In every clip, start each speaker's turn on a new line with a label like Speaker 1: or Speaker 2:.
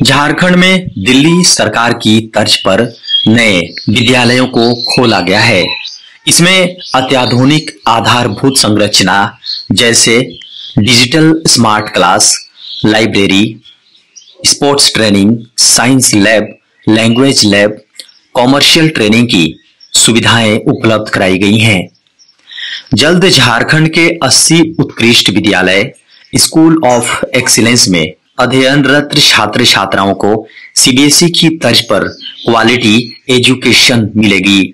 Speaker 1: झारखंड में दिल्ली सरकार की तर्ज पर नए विद्यालयों को खोला गया है। इसमें अत्याधुनिक आधारभूत संरचना जैसे digital smart class, library, sports training, science lab, language lab, commercial training की सुविधाएं उपलब्ध कराई गई हैं। जल्द झारखंड के 80 उत्कृष्ट विद्यालय स्कूल ऑफ एक्सीलेंस में अध्ययनरत छात्र छात्राओं को सीबीएसई की तर्ज पर क्वालिटी एजुकेशन मिलेगी।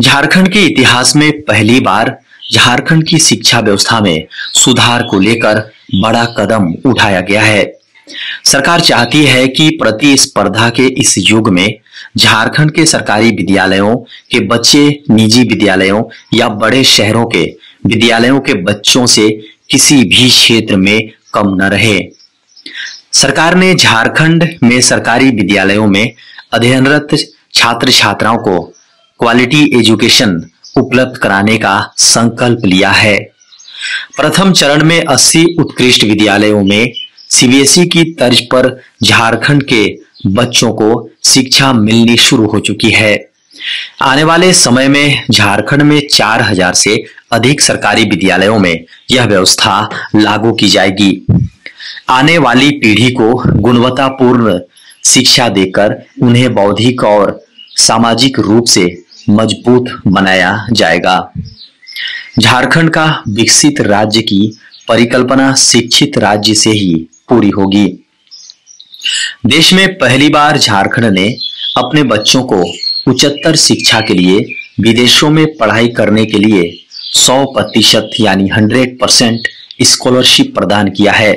Speaker 1: झारखंड के इतिहास में पहली बार झारखंड की शिक्षा व्यवस्था में सुधार को लेकर बड़ा कदम उठाया गया है। सरकार चाहती है कि प्रतिस्पर्धा के इस युग में झारखंड के सरकारी विद्यालयों के बच्चे निजी विद्यालयों या बड़े शहरों के विद्यालयों के बच्चों से किसी भी क्षेत्र में कम न रहे। सरकार ने झारखंड में सरकारी विद्यालयों में अध्ययनरत छात्र छात्राओं को क्वालिटी एजुकेशन उपलब्ध कराने का संकल्प लिया है। प्रथम चरण में 80 उत्कृष्ट विद्यालयों में सीबीएसई की तर्ज पर झारखंड के बच्चों को शिक्षा मिलनी शुरू हो चुकी है। आने वाले समय में झारखंड में 4000 से अधिक सरकारी विद्यालयों में यह व्यवस्था लागू की जाएगी। आने वाली पीढ़ी को गुणवत्तापूर्ण शिक्षा देकर उन्हें बौद्धिक और सामाजिक रूप से मजबूत बनाया जाएगा। झारखंड का विकसित राज्य की परिकल्पना शिक्षित राज्य से ही पूरी होगी। देश में पहली बार झारखंड ने अपने बच्चों को उच्चतर शिक्षा के लिए विदेशों में पढ़ाई करने के लिए 100% यानी 100% स्कॉलरशिप प्रदान किया है।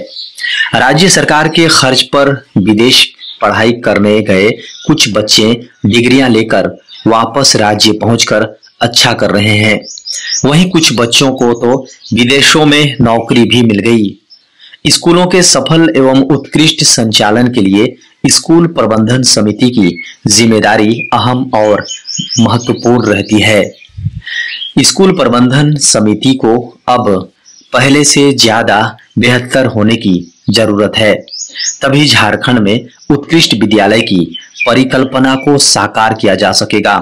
Speaker 1: राज्य सरकार के खर्च पर विदेश पढ़ाई करने गए कुछ बच्चे डिग्रियां लेकर वापस राज्य पहुंचकर अच्छा कर रहे हैं। वहीं कुछ बच्चों को तो विदेशों में नौकरी भी मिल गई। स्कूलों के सफल एवं उत्कृष्ट संचालन के लिए स्कूल प्रबंधन समिति की जिम्मेदारी अहम और महत्वपूर्ण रहती है। स्कूल प्रबंधन समिति को अब पहले से ज्यादा बेहतर होने की जरूरत है, तभी झारखंड में उत्कृष्ट विद्यालय की परिकल्पना को साकार किया जा सकेगा।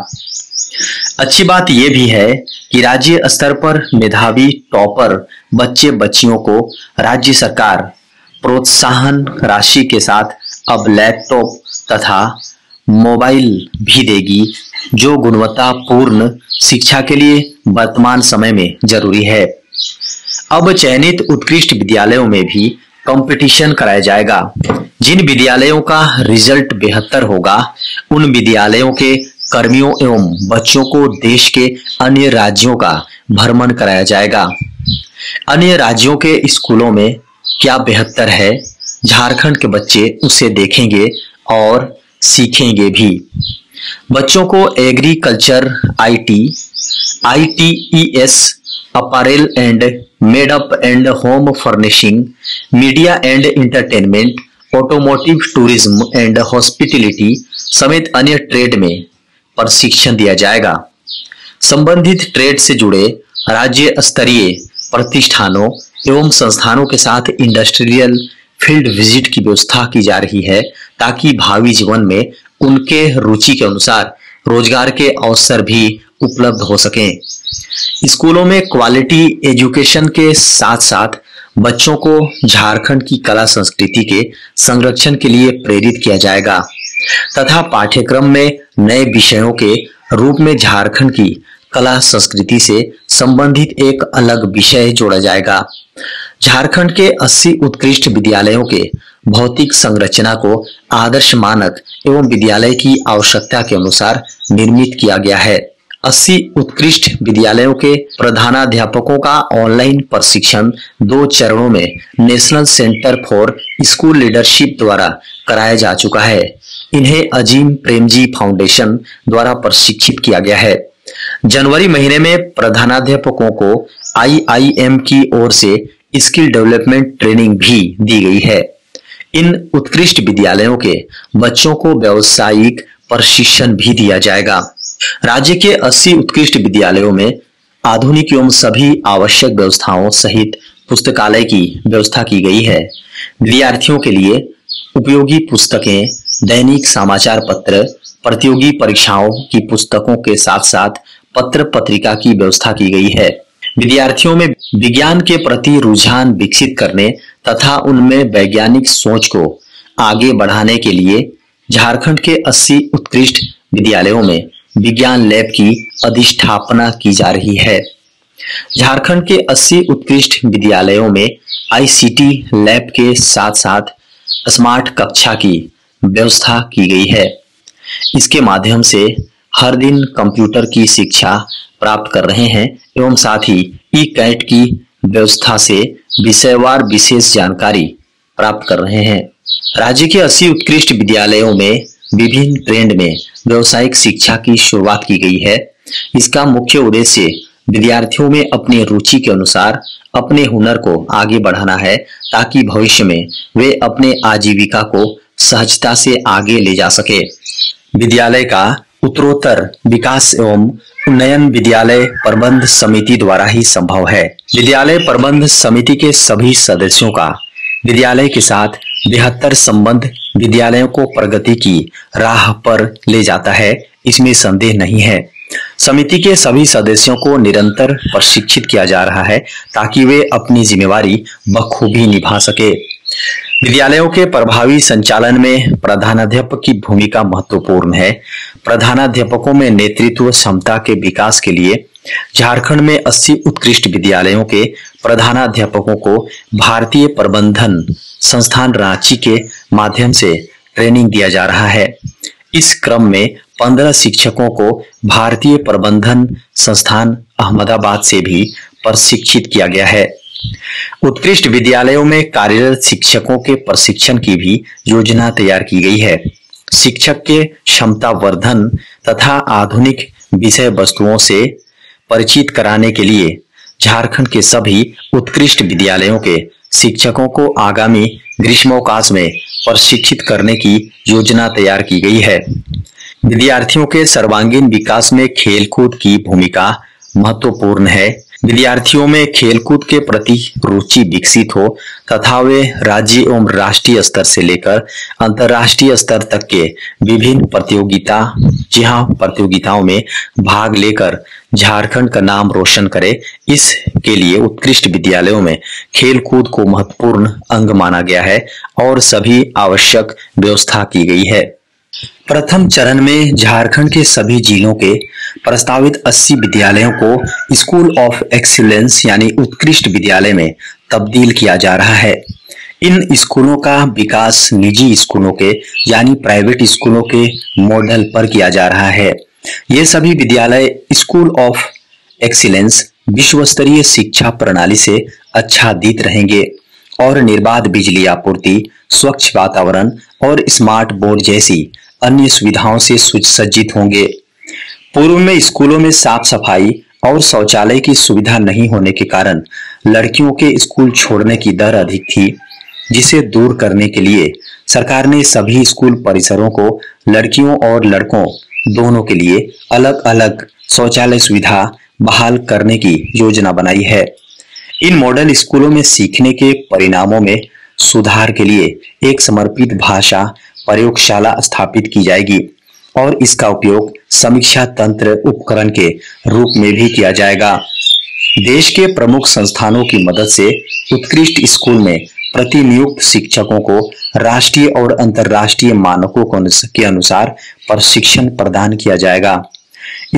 Speaker 1: अच्छी बात यह भी है कि राज्य स्तर पर मेधावी टॉपर बच्चे बच्चियों को राज्य सरकार प्रोत्साहन राशि के साथ अब लैपटॉप तथा मोबाइल भी देगी, जो गुणवत्तापूर्ण शिक्षा के लिए वर्तमान समय में जरूरी है। अब चयनित उत्कृष्ट विद्यालयों में भी कंपटीशन कराया जाएगा। जिन विद्यालयों का रिजल्ट बेहतर होगा उन विद्यालयों के कर्मियों एवं बच्चों को देश के अन्य राज्यों का भ्रमण कराया जाएगा। अन्य राज्यों के स्कूलों में क्या बेहतर है, झारखंड के बच्चे उसे देखेंगे और सीखेंगे भी। बच्चों को agriculture, ITES, apparel and made up and home furnishing, media and entertainment, automotive, tourism and hospitality समेत अन्य ट्रेड में प्रशिक्षण दिया जाएगा। संबंधित ट्रेड से जुड़े राज्य स्तरीय प्रतिष्ठानों एवं संस्थानों के साथ इंडस्ट्रियल फील्ड विजिट की व्यवस्था की जा रही है, ताकि भावी जीवन में उनके रुचि के अनुसार रोजगार के अवसर भी उपलब्ध हो सकें। स्कूलों में क्वालिटी एजुकेशन के साथ साथ बच्चों को झारखंड की कला संस्कृति के संरक्षण के लिए प्रेरित किया जाएगा तथा पाठ्यक्रम में नए विषयों के रूप में झारखंड की कला संस्कृति से संबंधित एक अलग विषय जोड़ा जाएगा। झारखंड के 80 उत्कृष्ट विद्यालयों के भौतिक संरचना को आदर्श मानक एवं विद्यालय की आवश्यकता के अनुसार निर्मित किया गया है। 80 उत्कृष्ट विद्यालयों के प्रधानाध्यापकों का ऑनलाइन प्रशिक्षण 2 चरणों में national centre for school leadership द्वारा कराया जा चुका है। इन्हें अजीम प्रेमजी फाउंडेशन द्वारा प्रशिक्षित किया गया है। जनवरी महीने में प्रधानाध्यापकों को IIM की ओर से स्किल डेवलपमेंट ट्रेनिंग भी दी गई है। इन उत्कृष्ट विद्यालयों के बच्चों को व्यावसायिक प्रशिक्षण भी दिया जाएगा। राज्य के 80 उत्कृष्ट विद्यालयों में आधुनिक एवं सभी आवश्यक व्यवस्थाओं सहित पुस्तकालय की व्यवस्था की गई है। विद्यार्थियों के लिए उपयोगी पुस्तकें, दैनिक समाचार पत्र, प्रतियोगी परीक्षाओं की पुस्तकों के साथ साथ पत्र पत्रिका की व्यवस्था की गई है। विद्यार्थियों में विज्ञान के प्रति रुझान विकसित करने तथा उनमें वैज्ञानिक सोच को आगे बढ़ाने के लिए झारखंड के 80 उत्कृष्ट विद्यालयों में विज्ञान लैब की अधिष्ठापना की जा रही है। झारखंड के 80 उत्कृष्ट विद्यालयों में आईसीटी लैब के साथ साथ स्मार्ट कक्षा की व्यवस्था की गई है। इसके माध्यम से हर दिन कंप्यूटर की शिक्षा प्राप्त कर रहे हैं एवं साथ ही ई कैट की व्यवस्था से विषयवार विशेष जानकारी प्राप्त कर रहे हैं। राज्य के 80 उत्कृष्ट विद्यालयों में विभिन्न ट्रेंड में व्यावसायिक शिक्षा की शुरुआत की गई है। इसका मुख्य उद्देश्य विद्यार्थियों में अपनी रुचि के अनुसार अपने हुनर को आगे बढ़ाना है ताकि भविष्य में वे अपने आजीविका को सहजता से आगे ले जा सके। विद्यालय का उत्तरोत्तर विकास एवं उन्नयन विद्यालय प्रबंध समिति द्वारा ही संभव है। विद्यालय प्रबंध समिति के सभी सदस्यों का विद्यालय के साथ बेहतर संबंध विद्यालयों को प्रगति की राह पर ले जाता है, इसमें संदेह नहीं है। समिति के सभी सदस्यों को निरंतर प्रशिक्षित किया जा रहा है ताकि वे अपनी जिम्मेवारी बखूबी निभा सके। विद्यालयों के प्रभावी संचालन में प्रधानाध्यापक की भूमिका महत्वपूर्ण है। प्रधानाध्यापकों में नेतृत्व क्षमता के विकास के लिए झारखंड में 80 उत्कृष्ट विद्यालयों के प्रधानाध्यापकों को भारतीय प्रबंधन संस्थान रांची के माध्यम से ट्रेनिंग दिया जा रहा है। इस क्रम में 15 शिक्षकों को भारतीय प्रबंधन संस्थान अहमदाबाद से भी प्रशिक्षित किया गया है। उत्कृष्ट विद्यालयों में कार्यरत शिक्षकों के प्रशिक्षण की भी योजना तैयार की गई है। शिक्षक के क्षमता वर्धन तथा आधुनिक विषय वस्तुओं से परिचित कराने के लिए झारखंड के सभी उत्कृष्ट विद्यालयों के शिक्षकों को आगामी ग्रीष्मोवकाश में प्रशिक्षित करने की योजना तैयार की गई है। विद्यार्थियों के सर्वांगीण विकास में खेलकूद की भूमिका महत्वपूर्ण है। विद्यार्थियों में खेलकूद के प्रति रुचि विकसित हो तथा वे राज्य एवं राष्ट्रीय स्तर से लेकर अंतर्राष्ट्रीय स्तर तक के विभिन्न प्रतियोगिताओं में भाग लेकर झारखंड का नाम रोशन करे। इसके लिए उत्कृष्ट विद्यालयों में खेलकूद को महत्वपूर्ण अंग माना गया है और सभी आवश्यक व्यवस्था की गई है। प्रथम चरण में झारखंड के सभी जिलों के प्रस्तावित 80 विद्यालयों को स्कूल ऑफ एक्सीलेंस यानी उत्कृष्ट विद्यालय में तब्दील किया जा रहा है। इन स्कूलों का विकास निजी स्कूलों के यानी प्राइवेट स्कूलों के मॉडल पर किया जा रहा है। ये सभी विद्यालय स्कूल ऑफ एक्सीलेंस विश्व स्तरीय शिक्षा प्रणाली से आच्छादित रहेंगे और निर्बाध बिजली आपूर्ति, स्वच्छ वातावरण और स्मार्ट बोर्ड जैसी अन्य सुविधाओं से सुसज्जित होंगे। पूर्व में स्कूलों में साफ सफाई और शौचालय की सुविधा नहीं होने के कारण लड़कियों के स्कूल छोड़ने की दर अधिक थी, जिसे दूर करने के लिए सरकार ने सभी स्कूल परिसरों को लड़कियों और लड़कों दोनों के लिए अलग अलग शौचालय सुविधा बहाल करने की योजना बनाई है। इन मॉडल स्कूलों में सीखने के परिणामों में सुधार के लिए एक समर्पित भाषा प्रयोगशाला स्थापित की जाएगी और इसका उपयोग समीक्षा तंत्र उपकरण के रूप में भी किया जाएगा। देश के प्रमुख संस्थानों की मदद से उत्कृष्ट स्कूल में प्रतिनियुक्त शिक्षकों को राष्ट्रीय और अंतर्राष्ट्रीय मानकों के अनुसार प्रशिक्षण प्रदान किया जाएगा।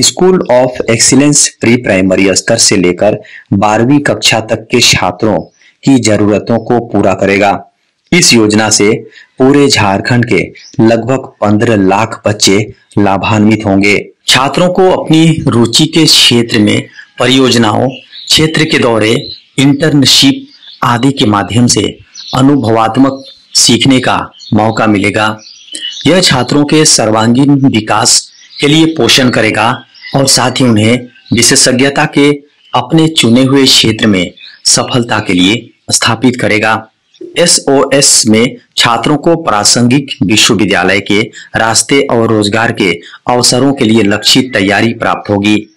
Speaker 1: School of excellence pre primary स्तर से लेकर 12वीं कक्षा तक के छात्रों की जरूरतों को पूरा करेगा। इस योजना से पूरे झारखंड के लगभग 15 लाख बच्चे लाभान्वित होंगे। छात्रों को अपनी रुचि के क्षेत्र में परियोजनाओं, क्षेत्र के दौरे, इंटर्नशिप आदि के माध्यम से अनुभवात्मक सीखने का मौका मिलेगा। यह छात्रों के सर्वांगीण विकास के लिए पोषण करेगा और साथ ही उन्हें विशेषज्ञता के अपने चुने हुए क्षेत्र में सफलता के लिए स्थापित करेगा। एसओएस में छात्रों को प्रासंगिक विश्वविद्यालय के रास्ते और रोजगार के अवसरों के लिए लक्षित तैयारी प्राप्त होगी।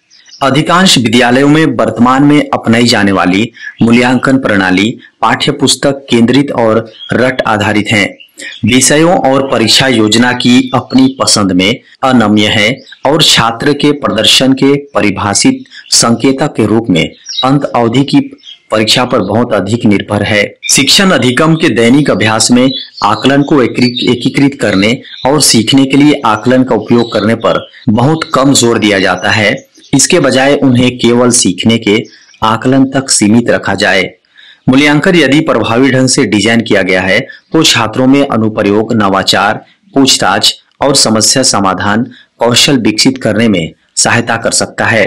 Speaker 1: अधिकांश विद्यालयों में वर्तमान में अपनाई जाने वाली मूल्यांकन प्रणाली पाठ्य पुस्तक केंद्रित और रट आधारित है। विषयों और परीक्षा योजना की अपनी पसंद में अनम्य है और छात्र के प्रदर्शन के परिभाषित संकेतक के रूप में अंत अवधि की परीक्षा पर बहुत अधिक निर्भर है। शिक्षण अधिगम के दैनिक अभ्यास में आकलन को एकीकृत करने और सीखने के लिए आकलन का उपयोग करने पर बहुत कम जोर दिया जाता है। इसके बजाय उन्हें केवल सीखने के आकलन तक सीमित रखा जाए। मूल्यांकन यदि प्रभावी ढंग से डिजाइन किया गया है तो छात्रों में अनुप्रयोग, नवाचार, पूछताछ और समस्या समाधान कौशल विकसित करने में सहायता कर सकता है।